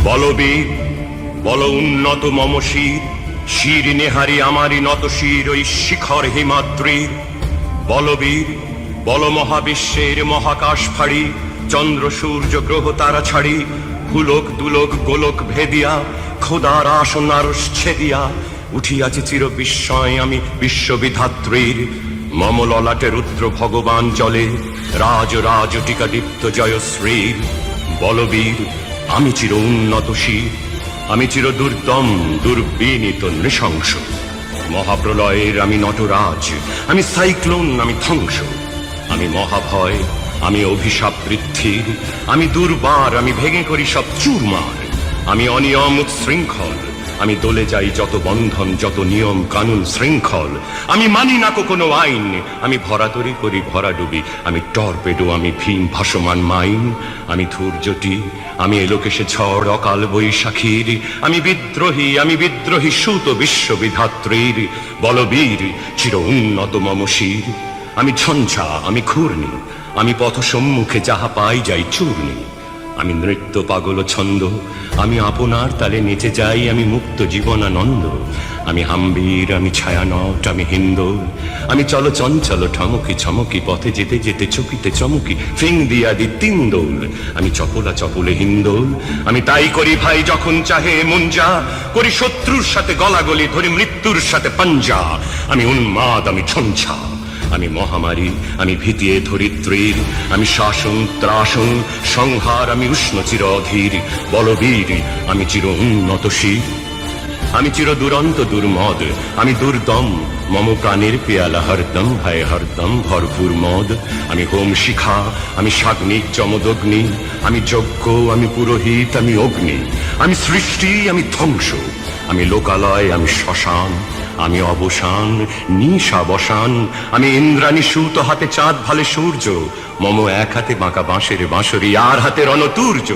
বলবীর বল উন্নত মম শির, শির নেহারি আমারই নত শির ওই শিখর হিমাদ্রির। বলবীর বল মহাবিশ্বের মহাকাশ ফাড়ি, চন্দ্র সূর্য গ্রহ তারা ছাড়ি, ভুলোক দুলোক গোলক ভেদিয়া, খোদার আসন আরশ ছেদিয়া উঠিয়াছি চির বিস্ময় আমি বিশ্ববিধাত্রীর। মম ললাটে রুদ্র ভগবান জলে, রাজ রাজ টিকা দীপ্ত জয়শ্রীর। বলবীর আমি চির উন্নত শির, আমি চির দুর্দম দুর্বিনীত নৃশংস। মহাপ্রলয়ের আমি নটরাজ, আমি সাইক্লোন, আমি ধ্বংস। আমি মহাভয়, আমি অভিশাপ বৃদ্ধির, আমি দুর্বার, আমি ভেঙে করি সব চুরমার। আমি অনিয়ম উচ্ছৃঙ্খল, আমি দলে যাই যত বন্ধন যত নিয়ম কানুন শৃঙ্খল। আমি মানি না কোনো আইন, আমি ভরাতরি করি ভরাডুবি, আমি টর্পেডো, আমি ভীম ভাসমান মাইন। আমি ধূর্যটি, আমি এলোকেশে ঝড় অকাল বৈশাখীর। আমি বিদ্রোহী সুত বিশ্ববিধাত্রীর। বলবীর চির উন্নত মম শির, আমি ঝঞ্ঝা, আমি ঘূর্ণি, আমি পথ সম্মুখে যাহা পাই যাই চূর্ণি। আমি নৃত্য পাগল ছন্দ, আমি আপনার তালে নেচে যাই, আমি মুক্ত জীবনানন্দ। আমি হাম্বীর, আমি ছায়ানট, আমি হিন্দোল, আমি চল চঞ্চল ঠমকি ছমকি, পথে যেতে যেতে চকিতে চমকি ফিং দিয়া দি তিন দোল। আমি চপলা চপলে হিন্দোল, আমি তাই করি ভাই যখন চাহে মন যা, করি শত্রুর সাথে গলাগলি, ধরি মৃত্যুর সাথে পাঞ্জা। আমি উন্মাদ, আমি ঝঞ্ঝা, আমি মহামারী, আমি ভীতিয়ে ধরিত্রীর। আমি শাসন ত্রাসন সংহার, আমি উষ্ণ চির অধীর। বলবীর আমি চির উন্নত শির, আমি চির দুরন্ত দুর্মদ, আমি দুর্দম, মম প্রাণের পেয়ালা হরদম ভাই হরদম ভরপুর মদ। আমি হোম শিখা, আমি সাগ্নিক যমদগ্নি, আমি যজ্ঞ, আমি পুরোহিত, আমি অগ্নি। আমি সৃষ্টি, আমি ধ্বংস, আমি লোকালয়, আমি শ্মশান। আমি অবসান নিশাবসান, আমি ইন্দ্রাণী সুত, হাতে চাঁদ ভালে সূর্য। মম এক হাতে বাঁকা বাঁশের বাঁশরি, আর হাতে রণতুর্য।